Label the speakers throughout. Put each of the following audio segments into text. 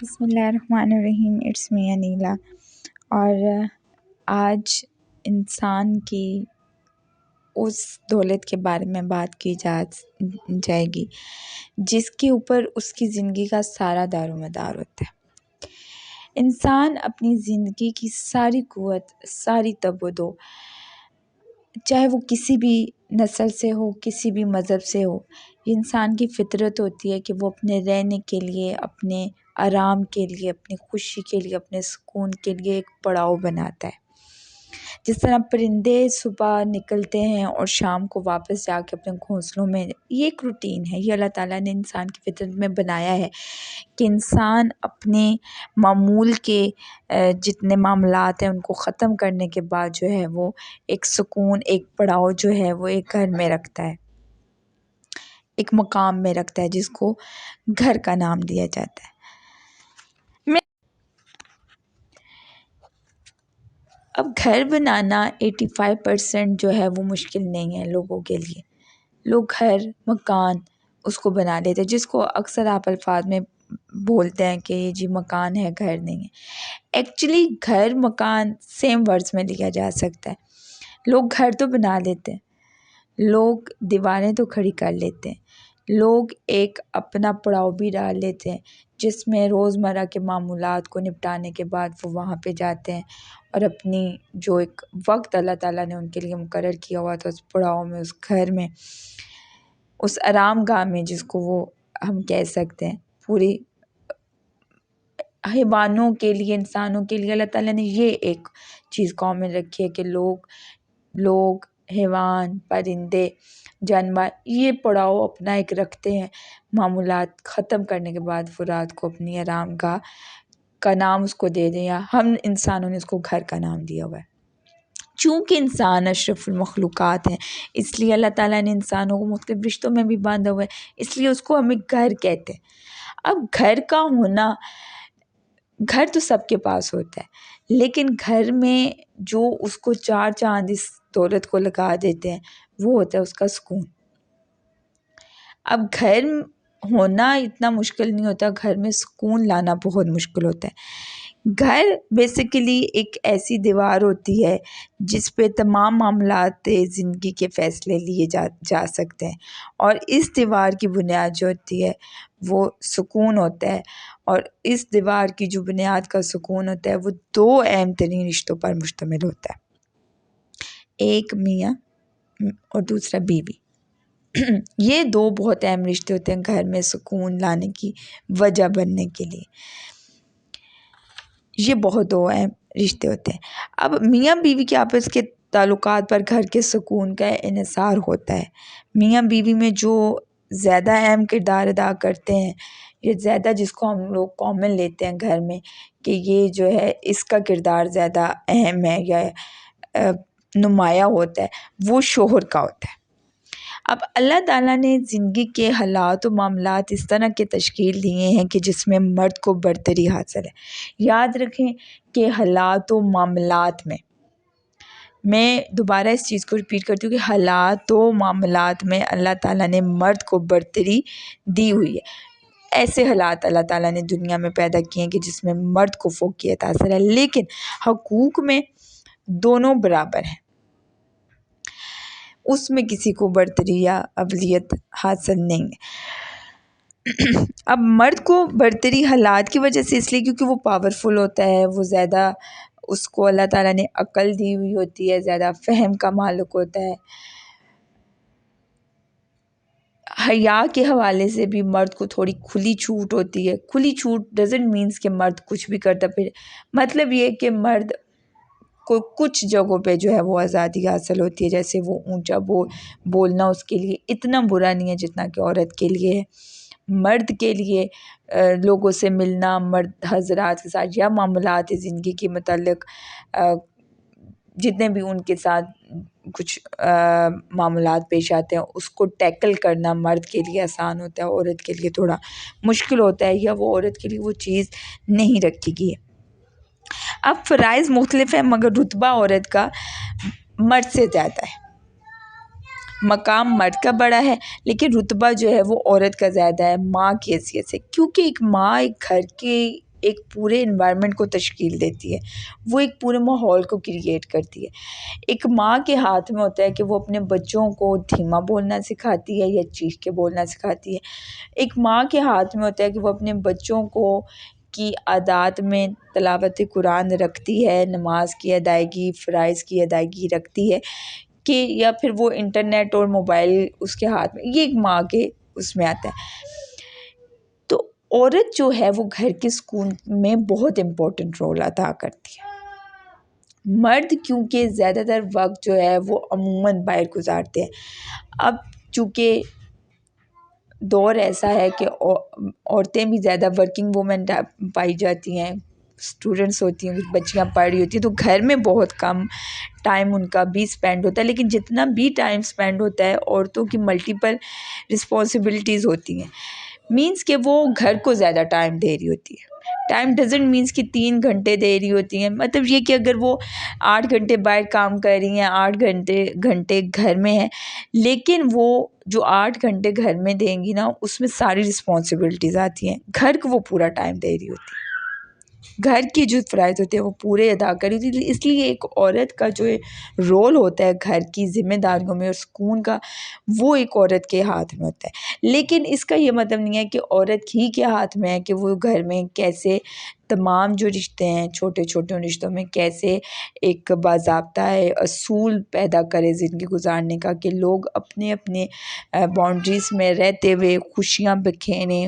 Speaker 1: بسم اللہ الرحمن الرحیم. It's me Anila. اور آج انسان کی اس دولت کے بارے میں بات کی جائے گی جس کے اوپر اس کی زندگی کا سارا دار و مدار ہوتا ہے. انسان اپنی زندگی کی ساری قوت، ساری تب و دو، چاہے وہ کسی بھی نسل سے ہو، کسی بھی مذہب سے ہو، یہ انسان کی فطرت ہوتی ہے کہ وہ اپنے رہنے کے لیے، اپنے آرام کے لیے، اپنی خوشی کے لیے، اپنے سکون کے لیے ایک پڑاؤ بناتا ہے. جس طرح پرندے صبح نکلتے ہیں اور شام کو واپس جا کے اپنے گھونسلوں میں، یہ ایک روٹین ہے. یہ اللہ تعالیٰ نے انسان کی فطرت میں بنایا ہے کہ انسان اپنے معمول کے جتنے معاملات ہیں ان کو ختم کرنے کے بعد جو ہے وہ ایک سکون، ایک پڑاؤ جو ہے وہ ایک گھر میں رکھتا ہے، ایک مقام میں رکھتا ہے جس کو گھر کا نام دیا جاتا ہے. اب گھر بنانا 85% جو ہے وہ مشکل نہیں ہے لوگوں کے لیے. لوگ گھر، مکان اس کو بنا لیتے ہیں، جس کو اکثر آپ الفاظ میں بولتے ہیں کہ جی مکان ہے، گھر نہیں ہے. ایکچولی گھر مکان سیم ورڈز میں لیا جا سکتا ہے. لوگ گھر تو بنا لیتے ہیں، لوگ دیواریں تو کھڑی کر لیتے ہیں، لوگ ایک اپنا پڑاؤ بھی ڈال لیتے ہیں جس میں روزمرہ کے معمولات کو نپٹانے کے بعد وہ وہاں پہ جاتے ہیں اور اپنی جو ایک وقت اللہ تعالیٰ نے ان کے لیے مقرر کیا ہوا تھا اس پڑاؤ میں، اس گھر میں، اس آرام گاہ میں، جس کو وہ ہم کہہ سکتے ہیں. پوری حیوانوں کے لیے، انسانوں کے لیے اللہ تعالیٰ نے یہ ایک چیز کامن رکھی ہے کہ لوگ حیوان، پرندے، جانور یہ پڑاؤ اپنا ایک رکھتے ہیں. معمولات ختم کرنے کے بعد وہ رات کو اپنی آرام گاہ کا نام اس کو دے دیں، یا ہم انسانوں نے اس کو گھر کا نام دیا ہوا ہے. چونکہ انسان اشرف المخلوقات ہیں، اس لیے اللہ تعالیٰ نے انسانوں کو مختلف رشتوں میں بھی باندھا ہوا ہے، اس لیے اس کو ہمیں گھر کہتے ہیں. اب گھر کا ہونا، گھر تو سب کے پاس ہوتا ہے، لیکن گھر میں جو اس کو چار چاند اس دولت کو لگا دیتے ہیں وہ ہوتا ہے اس کا سکون. اب گھر ہونا اتنا مشکل نہیں ہوتا، گھر میں سکون لانا بہت مشکل ہوتا ہے. گھر بیسیکلی ایک ایسی دیوار ہوتی ہے جس پہ تمام معاملات زندگی کے فیصلے لیے جا سکتے ہیں، اور اس دیوار کی بنیاد جو ہوتی ہے وہ سکون ہوتا ہے. اور اس دیوار کی جو بنیاد کا سکون ہوتا ہے وہ دو اہم ترین رشتوں پر مشتمل ہوتا ہے، ایک میاں اور دوسرا بیوی. یہ دو بہت اہم رشتے ہوتے ہیں گھر میں سکون لانے کی وجہ بننے کے لیے. یہ بہت دو اہم رشتے ہوتے ہیں. اب میاں بیوی کے آپس کے تعلقات پر گھر کے سکون کا انحصار ہوتا ہے. میاں بیوی میں جو زیادہ اہم کردار ادا کرتے ہیں، یہ زیادہ جس کو ہم لوگ کامن لیتے ہیں گھر میں کہ یہ جو ہے اس کا کردار زیادہ اہم ہے یا نمایاں ہوتا ہے، وہ شوہر کا ہوتا ہے. اب اللہ تعالیٰ نے زندگی کے حالات و معاملات اس طرح کے تشکیل دیے ہیں کہ جس میں مرد کو برتری حاصل ہے. یاد رکھیں کہ حالات و معاملات میں دوبارہ اس چیز کو ریپیٹ کرتی ہوں کہ حالات و معاملات میں اللہ تعالیٰ نے مرد کو برتری دی ہوئی ہے. ایسے حالات اللہ تعالیٰ نے دنیا میں پیدا کیے ہیں کہ جس میں مرد کو فوقیت حاصل ہے، لیکن حقوق میں دونوں برابر ہیں، اس میں کسی کو برتری یا اولویت حاصل نہیں ہے. اب مرد کو برتری حالات کی وجہ سے اس لیے کیونکہ وہ پاورفل ہوتا ہے، وہ زیادہ، اس کو اللہ تعالیٰ نے عقل دی ہوئی ہوتی ہے، زیادہ فہم کا مالک ہوتا ہے. حیا کے حوالے سے بھی مرد کو تھوڑی کھلی چھوٹ ہوتی ہے. کھلی چھوٹ ڈزنٹ مینس کہ مرد کچھ بھی کرتا پھر، مطلب یہ کہ مرد کو کچھ جگہوں پہ جو ہے وہ آزادی حاصل ہوتی ہے، جیسے وہ اونچا بولنا اس کے لیے اتنا برا نہیں ہے جتنا کہ عورت کے لیے ہے. مرد کے لیے لوگوں سے ملنا، مرد حضرات کے ساتھ یا معاملات زندگی کے متعلق جتنے بھی ان کے ساتھ کچھ معاملات پیش آتے ہیں اس کو ٹیکل کرنا مرد کے لیے آسان ہوتا ہے، عورت کے لیے تھوڑا مشکل ہوتا ہے، یا وہ عورت کے لیے وہ چیز نہیں رکھی گئی ہے. اب فرائض مختلف ہیں مگر رتبہ عورت کا مرد سے زیادہ ہے. مقام مرد کا بڑا ہے لیکن رتبہ جو ہے وہ عورت کا زیادہ ہے ماں کی حیثیت سے، کیونکہ ایک ماں ایک گھر کی ایک پورے انوائرمنٹ کو تشکیل دیتی ہے، وہ ایک پورے ماحول کو کریٹ کرتی ہے۔ ایک ماں کے ہاتھ میں ہوتا ہے کہ وہ اپنے بچوں کو دھیما بولنا سکھاتی ہے یا چیخ کے بولنا سکھاتی ہے۔ ایک ماں کے ہاتھ میں ہوتا ہے کہ وہ اپنے بچوں کو کی عادات میں تلاوت قرآن رکھتی ہے، نماز کی ادائیگی، فرائض کی ادائیگی رکھتی ہے، کہ یا پھر وہ انٹرنیٹ اور موبائل اس کے ہاتھ میں، یہ ایک ماں کے اس میں آتا ہے۔ تو عورت جو ہے وہ گھر کے سکون میں بہت امپورٹنٹ رول ادا کرتی ہے۔ مرد کیونکہ زیادہ تر وقت جو ہے وہ عموماً باہر گزارتے ہیں۔ اب چونکہ دور ایسا ہے کہ عورتیں بھی زیادہ ورکنگ وومن پائی جاتی ہیں، اسٹوڈنٹس ہوتی ہیں، بچیاں پڑھ رہی ہوتی ہیں، تو گھر میں بہت کم ٹائم ان کا بھی اسپینڈ ہوتا ہے، لیکن جتنا بھی ٹائم اسپینڈ ہوتا ہے عورتوں کی ملٹیپل رسپانسبلٹیز ہوتی ہیں، مینس کہ وہ گھر کو زیادہ ٹائم دے رہی ہوتی ہے۔ ٹائم ڈزنٹ مینس کہ 3 گھنٹے دے رہی ہوتی ہیں، مطلب یہ کہ اگر وہ 8 گھنٹے باہر کام کر رہی ہیں، 8 گھنٹے گھر میں ہیں، لیکن وہ جو 8 گھنٹے گھر میں دیں گی نا، اس میں ساری رسپانسبلٹیز آتی ہیں، گھر کو وہ پورا ٹائم دے رہی ہوتی ہے، گھر کی جو فرائض ہوتے ہیں وہ پورے ادا کری ہوتی ہے۔ اس لیے ایک عورت کا جو رول ہوتا ہے گھر کی ذمہ داریوں میں اور سکون کا، وہ ایک عورت کے ہاتھ میں ہوتا ہے۔ لیکن اس کا یہ مطلب نہیں ہے کہ عورت ہی کے ہاتھ میں ہے کہ وہ گھر میں کیسے تمام جو رشتے ہیں، چھوٹے چھوٹے رشتوں میں کیسے ایک باضابطہ اصول پیدا کرے زندگی گزارنے کا، کہ لوگ اپنے اپنے باؤنڈریز میں رہتے ہوئے خوشیاں بکھیریں،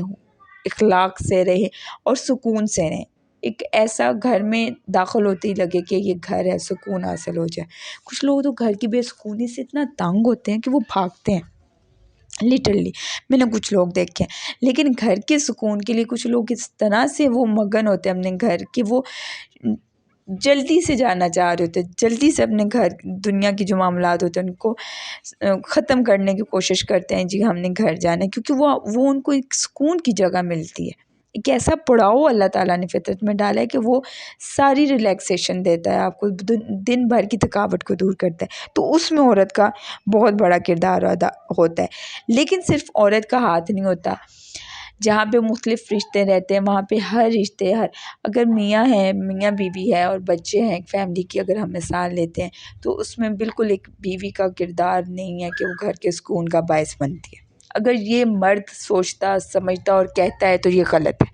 Speaker 1: اخلاق سے رہیں اور سکون سے رہیں۔ ایک ایسا گھر میں داخل ہوتے ہی لگے کہ یہ گھر ہے، سکون حاصل ہو جائے۔ کچھ لوگ تو گھر کی بے سکونی سے اتنا تنگ ہوتے ہیں کہ وہ بھاگتے ہیں، لٹرلی میں نے کچھ لوگ دیکھے ہیں۔ لیکن گھر کے سکون کے لیے کچھ لوگ اس طرح سے وہ مگن ہوتے ہیں اپنے گھر کہ وہ جلدی سے جانا چاہ رہے ہوتے ہیں، جلدی سے اپنے گھر دنیا کی جو معاملات ہوتے ہیں ان کو ختم کرنے کی کوشش کرتے ہیں، جی ہم نے گھر جانا ہے، کیونکہ وہ ان کو ایک سکون کی جگہ ملتی ہے۔ ایک ایسا پڑاؤ اللہ تعالیٰ نے فطرت میں ڈالا ہے کہ وہ ساری ریلیکسیشن دیتا ہے آپ کو، دن بھر کی تھکاوٹ کو دور کرتا ہے، تو اس میں عورت کا بہت بڑا کردار ادا ہوتا ہے۔ لیکن صرف عورت کا ہاتھ نہیں ہوتا، جہاں پہ مختلف رشتے رہتے ہیں وہاں پہ ہر رشتے، اگر میاں ہے، میاں بیوی ہے اور بچے ہیں، ایک فیملی کی اگر ہم مثال لیتے ہیں تو اس میں بالکل ایک بیوی کا کردار نہیں ہے کہ وہ گھر کے سکون کا باعث بنتی ہے۔ اگر یہ مرد سوچتا، سمجھتا اور کہتا ہے تو یہ غلط ہے۔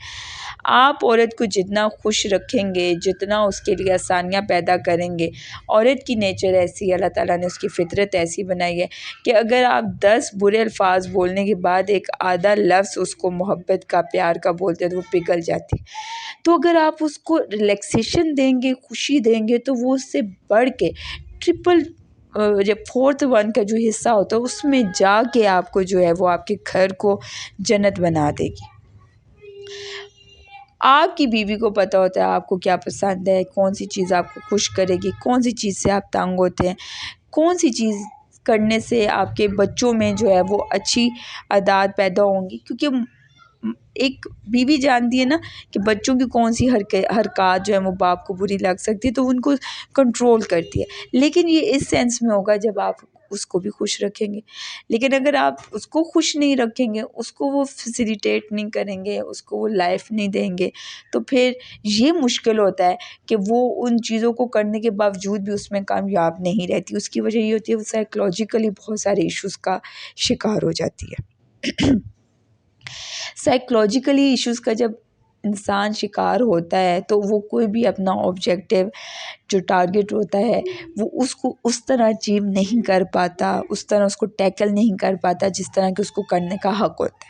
Speaker 1: آپ عورت کو جتنا خوش رکھیں گے، جتنا اس کے لیے آسانیاں پیدا کریں گے، عورت کی نیچر ایسی ہے، اللہ تعالیٰ نے اس کی فطرت ایسی بنائی ہے کہ اگر آپ 10 برے الفاظ بولنے کے بعد ایک آدھا لفظ اس کو محبت کا، پیار کا بولتے ہیں تو وہ پگھل جاتی ہے۔ تو اگر آپ اس کو ریلیکسیشن دیں گے، خوشی دیں گے، تو وہ اس سے بڑھ کے ٹرپل جب 4th ون کا جو حصہ ہوتا ہے اس میں جا کے آپ کو جو ہے وہ آپ کے گھر کو جنت بنا دے گی۔ آپ کی بیوی کو پتہ ہوتا ہے آپ کو کیا پسند ہے، کون سی چیز آپ کو خوش کرے گی، کون سی چیز سے آپ تنگ ہوتے ہیں، کون سی چیز کرنے سے آپ کے بچوں میں جو ہے وہ اچھی عادات پیدا ہوں گی، کیونکہ ایک بیوی جانتی ہے نا کہ بچوں کی کون سی حرکات جو ہے وہ باپ کو بری لگ سکتی ہے، تو ان کو کنٹرول کرتی ہے۔ لیکن یہ اس سینس میں ہوگا جب آپ اس کو بھی خوش رکھیں گے۔ لیکن اگر آپ اس کو خوش نہیں رکھیں گے، اس کو وہ فیسیلیٹیٹ نہیں کریں گے، اس کو وہ لائف نہیں دیں گے، تو پھر یہ مشکل ہوتا ہے کہ وہ ان چیزوں کو کرنے کے باوجود بھی اس میں کامیاب نہیں رہتی۔ اس کی وجہ یہ ہوتی ہے وہ سائیکولوجیکلی بہت سارے ایشوز کا شکار ہو جاتی ہے۔ سائیکولوجیکلی ایشوز کا جب انسان شکار ہوتا ہے تو وہ کوئی بھی اپنا آبجیکٹیو جو ٹارگٹ ہوتا ہے وہ اس کو اس طرح اچیو نہیں کر پاتا، اس طرح اس کو ٹیکل نہیں کر پاتا جس طرح کہ اس کو کرنے کا حق ہوتا ہے۔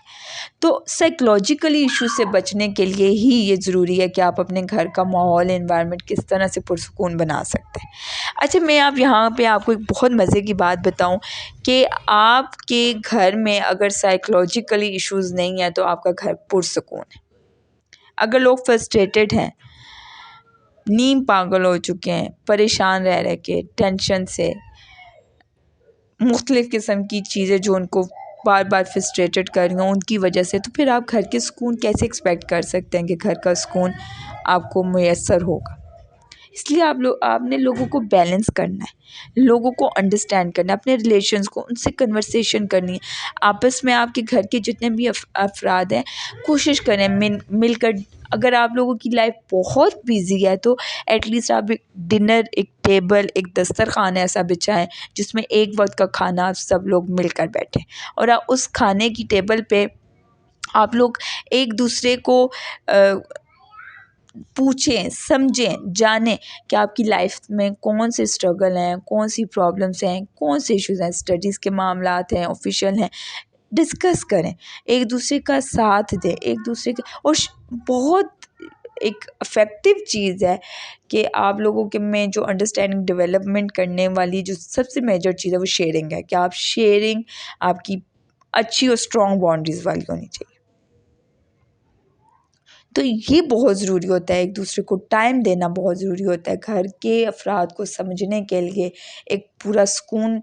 Speaker 1: تو سائیکولوجیکلی ایشو سے بچنے کے لیے ہی یہ ضروری ہے کہ آپ اپنے گھر کا ماحول، انوائرمنٹ کس طرح سے پرسکون بنا سکتے ہیں۔ اچھا، میں یہاں پہ آپ کو ایک بہت مزے کی بات بتاؤں کہ آپ کے گھر میں اگر سائیکولوجیکلی ایشوز نہیں ہیں تو آپ کا گھر پرسکون ہے۔ اگر لوگ فرسٹریٹڈ ہیں، نیم پاگل ہو چکے ہیں، پریشان رہ کے، ٹینشن سے، مختلف قسم کی چیزیں جو ان کو بار بار فرسٹریٹڈ کر رہی ہوں ان کی وجہ سے، تو پھر آپ گھر کے سکون کیسے ایکسپیکٹ کر سکتے ہیں کہ گھر کا سکون آپ کو میسر ہوگا؟ اس لیے آپ نے لوگوں کو بیلنس کرنا ہے، لوگوں کو انڈرسٹینڈ کرنا ہے، اپنے ریلیشنس کو ان سے کنورسیشن کرنی ہے آپس میں۔ آپ کے گھر کے جتنے بھی افراد ہیں کوشش کریں مل کر، اگر آپ لوگوں کی لائف بہت بیزی ہے تو ایٹ لیسٹ آپ ایک ڈنر، ایک ٹیبل، ایک دسترخوان ایسا بچھائیں جس میں ایک وقت کا کھانا آپ سب لوگ مل کر بیٹھیں، اور اس کھانے کی ٹیبل پہ آپ لوگ ایک دوسرے کو پوچھیں، سمجھیں، جانیں کہ آپ کی لائف میں کون سے اسٹرگل ہیں، کون سی پرابلمس ہیں، کون سے ایشوز ہیں، اسٹڈیز کے معاملات ہیں، آفیشیل ہیں، ڈسکس کریں، ایک دوسرے کا ساتھ دیں، ایک دوسرے کے، اور بہت ایک افیکٹو چیز ہے کہ آپ لوگوں کے میں جو انڈرسٹینڈنگ ڈیولپمنٹ کرنے والی جو سب سے میجر چیز ہے وہ شیئرنگ ہے، کہ آپ شیئرنگ آپ کی اچھی اور اسٹرانگ باؤنڈریز والی ہونی چاہیے۔ تو یہ بہت ضروری ہوتا ہے، ایک دوسرے کو ٹائم دینا بہت ضروری ہوتا ہے، گھر کے افراد کو سمجھنے کے لیے، ایک پورا سکون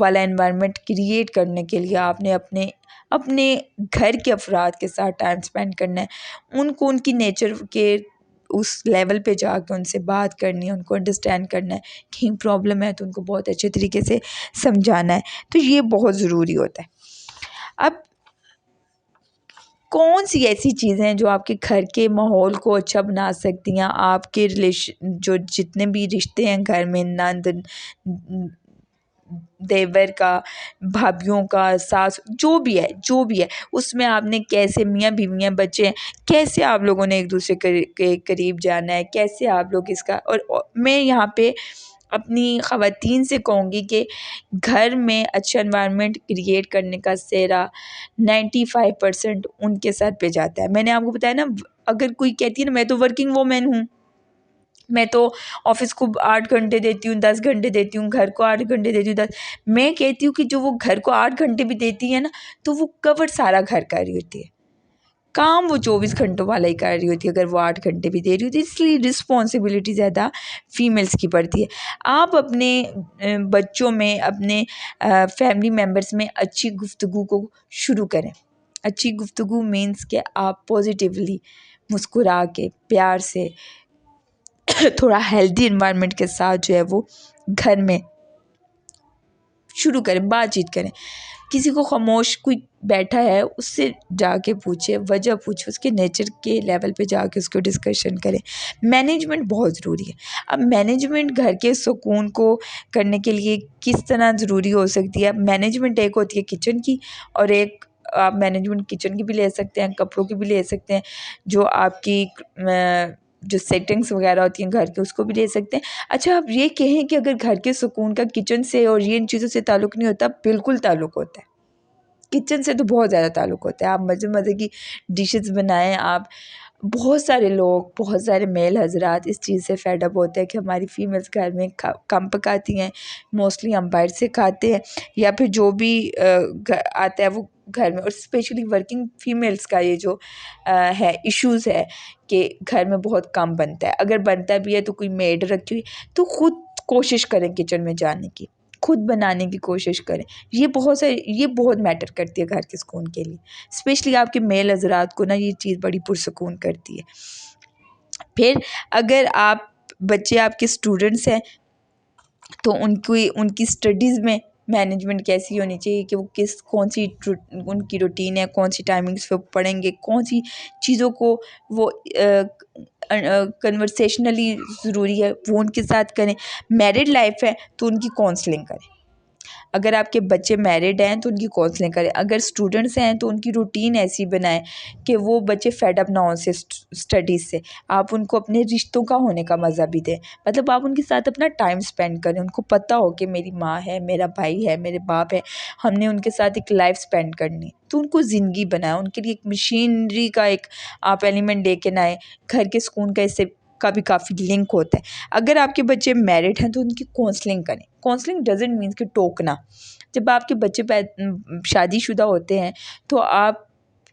Speaker 1: والا انوائرمنٹ کریٹ کرنے کے لیے آپ نے اپنے گھر کے افراد کے ساتھ ٹائم اسپینڈ کرنا ہے، ان کو ان کی نیچر کے اس لیول پہ جا کے ان سے بات کرنی ہے، ان کو انڈرسٹینڈ کرنا ہے، کہیں پرابلم ہے تو ان کو بہت اچھے طریقے سے سمجھانا ہے، تو یہ بہت ضروری ہوتا ہے۔ اب کون سی ایسی چیزیں ہیں جو آپ کے گھر کے ماحول کو اچھا بنا سکتی ہیں، آپ کے جو جتنے بھی رشتے ہیں گھر میں، نند، دیور کا، بھابھیوں کا، ساس، جو بھی ہے اس میں آپ نے کیسے، میاں بیویاں، بچے، کیسے آپ لوگوں نے ایک دوسرے کے قریب جانا ہے، کیسے آپ لوگ اس کا، اور میں یہاں پہ اپنی خواتین سے کہوں گی کہ گھر میں اچھا انوائرمنٹ کریٹ کرنے کا سہرا 95% ان کے ساتھ پہ جاتا ہے۔ میں نے آپ کو بتایا نا، اگر کوئی کہتی ہے نا میں تو ورکنگ وومین ہوں، میں تو آفس کو 8 گھنٹے دیتی ہوں، 10 گھنٹے دیتی ہوں، گھر کو 8 گھنٹے دیتی ہوں، 10، میں کہتی ہوں کہ جو وہ گھر کو 8 گھنٹے بھی دیتی ہے نا تو وہ کور سارا گھر کر رہی ہوتی ہے، کام وہ 24 گھنٹوں والا ہی کر رہی ہوتی ہے اگر وہ 8 گھنٹے بھی دے رہی ہوتی ہے، اس لیے رسپانسبلٹی زیادہ فیمیلس کی پڑتی ہے۔ آپ اپنے بچوں میں، اپنے فیملی ممبرس میں اچھی گفتگو کو شروع کریں۔ اچھی گفتگو مینس کہ آپ پازیٹیولی مسکرا کے، پیار سے، تھوڑا ہیلدی انوائرمنٹ کے ساتھ جو ہے وہ گھر میں شروع کریں، بات چیت کریں، کسی کو خاموش کوئی بیٹھا ہے اس سے جا کے پوچھے، وجہ پوچھے، اس کے نیچر کے لیول پہ جا کے اس کو ڈسکشن کریں۔ مینجمنٹ بہت ضروری ہے۔ اب مینجمنٹ گھر کے سکون کو کرنے کے لیے کس طرح ضروری ہو سکتی ہے؟ مینجمنٹ ایک ہوتی ہے کچن کی، اور ایک آپ مینجمنٹ کچن کی بھی لے سکتے ہیں، کپڑوں کی بھی لے سکتے ہیں، جو آپ کی جو سیٹنگس وغیرہ ہوتی ہیں گھر کے اس کو بھی لے سکتے ہیں۔ اچھا آپ یہ کہیں کہ اگر گھر کے سکون کا کچن سے اور یہ ان چیزوں سے تعلق نہیں ہوتا، بالکل تعلق ہوتا ہے، کچن سے تو بہت زیادہ تعلق ہوتا ہے۔ آپ مزے مزے کی ڈشز بنائیں، آپ بہت سارے لوگ، بہت سارے میل حضرات اس چیز سے فیڈ اپ ہوتے ہیں کہ ہماری فیمیلز گھر میں کم پکاتی ہیں، موسٹلی ہم باہر سے کھاتے ہیں، یا پھر جو بھی آتا ہے وہ گھر میں، اور اسپیشلی ورکنگ فیمیلز کا یہ جو ہے ایشوز ہے کہ گھر میں بہت کم بنتا ہے، اگر بنتا بھی ہے تو کوئی میڈ رکھی ہوئی، تو خود کوشش کریں کچن میں جانے کی، خود بنانے کی کوشش کریں۔ یہ بہت میٹر کرتی ہے گھر کے سکون کے لیے، اسپیشلی آپ کے میل حضرات کو نا یہ چیز بڑی پرسکون کرتی ہے۔ پھر اگر بچے آپ کے اسٹوڈنٹس ہیں تو ان کی اسٹڈیز میں مینجمنٹ کیسی ہونی چاہیے کہ وہ کون سی ان کی روٹین ہے، کون سی ٹائمنگس پہ پڑھیں گے، کون سی چیزوں کو وہ کنورسیشنلی ضروری ہے وہ ان کے ساتھ کریں۔ میرڈ لائف ہے تو ان کی کونسلنگ کریں، اگر آپ کے بچے میرڈ ہیں تو ان کی کونسلنگ کریں، اگر اسٹوڈنٹس ہیں تو ان کی روٹین ایسی بنائیں کہ وہ بچے فیڈ اپ نہ ہوں سے اسٹڈیز سے، آپ ان کو اپنے رشتوں کا ہونے کا مزہ بھی دیں، مطلب آپ ان کے ساتھ اپنا ٹائم اسپینڈ کریں، ان کو پتہ ہو کہ میری ماں ہے، میرا بھائی ہے، میرے باپ ہے، ہم نے ان کے ساتھ ایک لائف اسپینڈ کرنی ہے، تو ان کو زندگی بنائیں، ان کے لیے ایک مشینری کا ایک آپ ایلیمنٹ دے کے نہ آئیں، گھر کے سکون کا اس سے کا بھی کافی لنک ہوتا ہے۔ اگر آپ کے بچے میرڈ ہیں تو ان کی کونسلنگ کریں، کونسلنگ ڈزنٹ مینس کہ ٹوکنا، جب آپ کے بچے شادی شدہ ہوتے ہیں تو آپ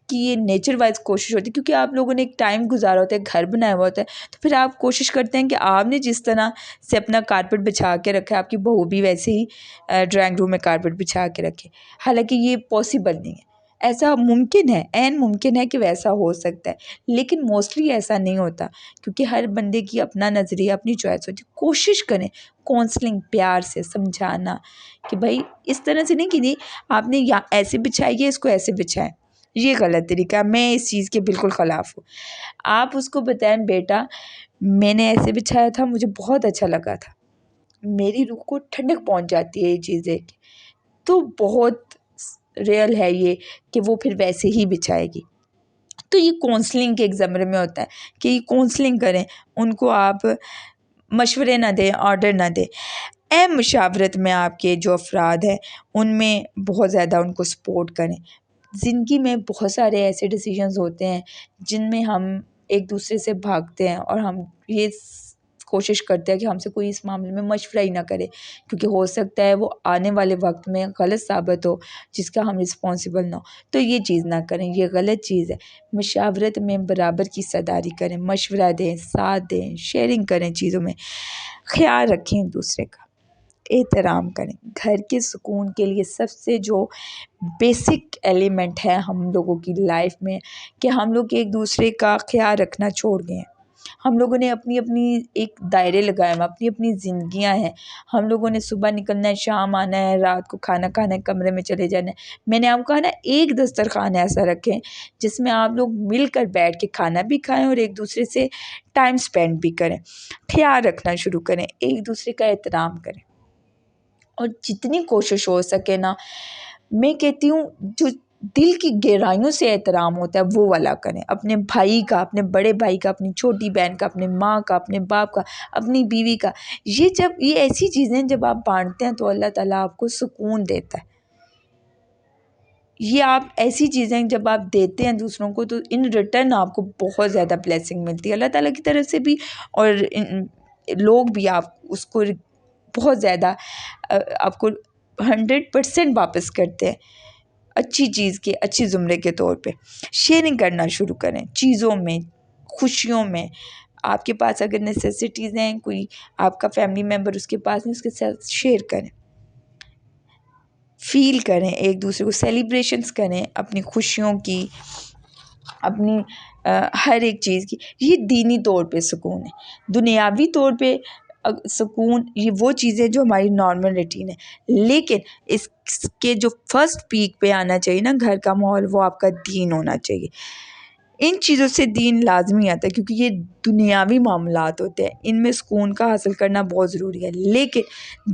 Speaker 1: کی یہ نیچر وائز کوشش ہوتی ہے، کیونکہ آپ لوگوں نے ایک ٹائم گزارا ہوتا ہے، گھر بنایا ہوا ہوتا ہے، تو پھر آپ کوشش کرتے ہیں کہ آپ نے جس طرح سے اپنا کارپیٹ بچھا کے رکھا ہے آپ کی بہو بھی ویسے ہی ڈرائنگ روم میں کارپیٹ بچھا کے رکھے، حالانکہ یہ پاسبل نہیں ہے، ایسا ممکن ہے، عین ممکن ہے کہ ویسا ہو سکتا ہے، لیکن موسٹلی ایسا نہیں ہوتا، کیونکہ ہر بندے کی اپنا نظریہ، اپنی چوائس ہوتی ہے۔ کوشش کریں کونسلنگ، پیار سے سمجھانا کہ بھائی اس طرح سے نہیں کہ نہیں آپ نے یا ایسے بچھائی ہے، اس کو ایسے بچھائیں، یہ غلط طریقہ ہے، میں اس چیز کے بالکل خلاف ہوں۔ آپ اس کو بتائیں بیٹا میں نے ایسے بچھایا تھا، مجھے بہت اچھا لگا تھا، میری روح کو ٹھنڈک پہنچ جاتی ہے یہ چیز دیکھ کے، تو بہت ریئل ہے یہ کہ وہ پھر ویسے ہی بچھائے گی۔ تو یہ کونسلنگ کے ایک زمرے میں ہوتا ہے کہ یہ کونسلنگ کریں، ان کو آپ مشورے نہ دیں، آرڈر نہ دیں۔ اہم مشاورت میں آپ کے جو افراد ہیں ان میں بہت زیادہ ان کو سپورٹ کریں۔ زندگی میں بہت سارے ایسے ڈیسیژنز ہوتے ہیں جن میں ہم ایک دوسرے سے بھاگتے ہیں اور ہم یہ کوشش کرتے ہیں کہ ہم سے کوئی اس معاملے میں مشورہ ہی نہ کرے، کیونکہ ہو سکتا ہے وہ آنے والے وقت میں غلط ثابت ہو جس کا ہم رسپانسیبل نہ ہو۔ تو یہ چیز نہ کریں، یہ غلط چیز ہے۔ مشاورت میں برابر کی صداری کریں، مشورہ دیں، ساتھ دیں، شیئرنگ کریں، چیزوں میں خیال رکھیں ایک دوسرے کا، احترام کریں۔ گھر کے سکون کے لیے سب سے جو بیسک ایلیمنٹ ہے ہم لوگوں کی لائف میں کہ ہم لوگ ایک دوسرے کا خیال رکھنا چھوڑ گئے ہیں۔ ہم لوگوں نے اپنی اپنی ایک دائرے لگائے ہیں، اپنی اپنی زندگیاں ہیں۔ ہم لوگوں نے صبح نکلنا ہے، شام آنا ہے، رات کو کھانا کھانا ہے، کمرے میں چلے جانا ہے۔ میں نے آپ کو کہا نا ایک دسترخوان ایسا رکھیں جس میں آپ لوگ مل کر بیٹھ کے کھانا بھی کھائیں اور ایک دوسرے سے ٹائم سپینڈ بھی کریں، خیال رکھنا شروع کریں، ایک دوسرے کا احترام کریں۔ اور جتنی کوشش ہو سکے نا، میں کہتی ہوں جو دل کی گہرائیوں سے احترام ہوتا ہے وہ والا کریں، اپنے بھائی کا، اپنے بڑے بھائی کا، اپنی چھوٹی بہن کا، اپنے ماں کا، اپنے باپ کا، اپنی بیوی کا۔ یہ ایسی چیزیں جب آپ بانٹتے ہیں تو اللہ تعالیٰ آپ کو سکون دیتا ہے۔ یہ آپ ایسی چیزیں جب آپ دیتے ہیں دوسروں کو تو ان ریٹرن آپ کو بہت زیادہ بلیسنگ ملتی ہے اللہ تعالیٰ کی طرف سے بھی، اور لوگ بھی آپ اس کو بہت زیادہ آپ کو 100% واپس کرتے ہیں اچھی چیز کے، اچھی زمرے کے طور پہ۔ شیئرنگ کرنا شروع کریں چیزوں میں، خوشیوں میں۔ آپ کے پاس اگر نیسیسٹیز ہیں، کوئی آپ کا فیملی ممبر اس کے پاس نہیں، اس کے ساتھ شیئر کریں، فیل کریں، ایک دوسرے کو سیلیبریشنز کریں اپنی خوشیوں کی، اپنی ہر ایک چیز کی۔ یہ دینی طور پہ سکون ہے۔ دنیاوی طور پہ سکون یہ وہ چیزیں جو ہماری نارمل روٹین ہے، لیکن اس کے جو فرسٹ پیک پہ آنا چاہیے نا گھر کا ماحول، وہ آپ کا دین ہونا چاہیے۔ ان چیزوں سے دین لازمی آتا ہے کیونکہ یہ دنیاوی معاملات ہوتے ہیں، ان میں سکون کا حاصل کرنا بہت ضروری ہے، لیکن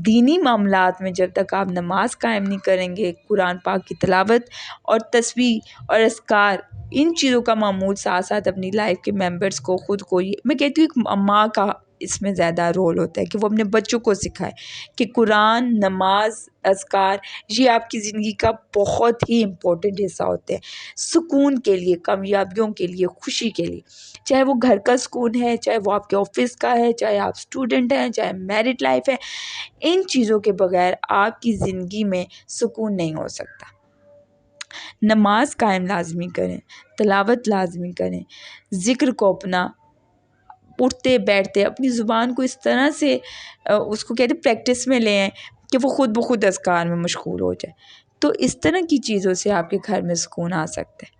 Speaker 1: دینی معاملات میں جب تک آپ نماز قائم نہیں کریں گے، قرآن پاک کی تلاوت اور تسبیح اور اذکار، ان چیزوں کا معمول ساتھ ساتھ اپنی لائف کے ممبرس کو، خود کو، میں کہتی ہوں ایک ماں کا اس میں زیادہ رول ہوتا ہے کہ وہ اپنے بچوں کو سکھائے کہ قرآن، نماز، اذکار یہ آپ کی زندگی کا بہت ہی امپورٹنٹ حصہ ہوتے ہیں، سکون کے لیے، کامیابیوں کے لیے، خوشی کے لیے، چاہے وہ گھر کا سکون ہے، چاہے وہ آپ کے آفس کا ہے، چاہے آپ اسٹوڈنٹ ہیں، چاہے میرڈ لائف ہے۔ ان چیزوں کے بغیر آپ کی زندگی میں سکون نہیں ہو سکتا۔ نماز قائم لازمی کریں، تلاوت لازمی کریں، ذکر کو اپنا اٹھتے بیٹھتے اپنی زبان کو اس طرح سے اس کو کہتے ہیں پریکٹس میں لے آئیں کہ وہ خود بخود اذکار میں مشغول ہو جائے۔ تو اس طرح کی چیزوں سے آپ کے گھر میں سکون آ سکتا ہے،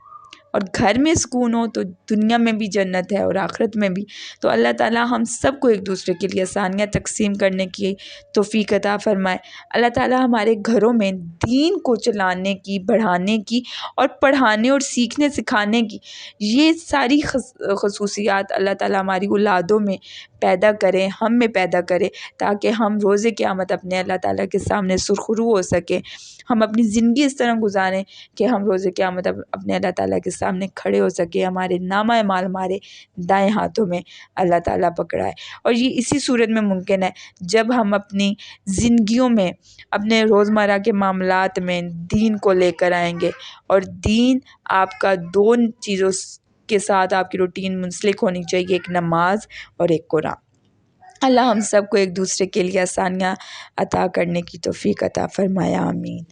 Speaker 1: اور گھر میں سکون ہو تو دنیا میں بھی جنت ہے اور آخرت میں بھی۔ تو اللہ تعالیٰ ہم سب کو ایک دوسرے کے لیے آسانیاں تقسیم کرنے کی توفیق عطا فرمائے۔ اللہ تعالیٰ ہمارے گھروں میں دین کو چلانے کی، بڑھانے کی اور پڑھانے اور سیکھنے سکھانے کی یہ ساری خصوصیات اللہ تعالیٰ ہماری اولادوں میں پیدا کریں، ہم میں پیدا کرے، تاکہ ہم روز قیامت اپنے اللہ تعالیٰ کے سامنے سرخرو ہو سکیں، ہم اپنی زندگی اس طرح گزاریں کہ ہم روز قیامت اپنے اللہ تعالیٰ کے سامنے کھڑے ہو سکیں، ہمارے نامہ اعمال ہمارے دائیں ہاتھوں میں اللہ تعالیٰ پکڑائے۔ اور یہ اسی صورت میں ممکن ہے جب ہم اپنی زندگیوں میں، اپنے روزمرہ کے معاملات میں دین کو لے کر آئیں گے، اور دین آپ کا دو چیزوں کے ساتھ آپ کی روٹین منسلک ہونی چاہیے، ایک نماز اور ایک قرآن۔ اللہ ہم سب کو ایک دوسرے کے لیے آسانیاں عطا کرنے کی توفیق عطا فرمائے، آمین۔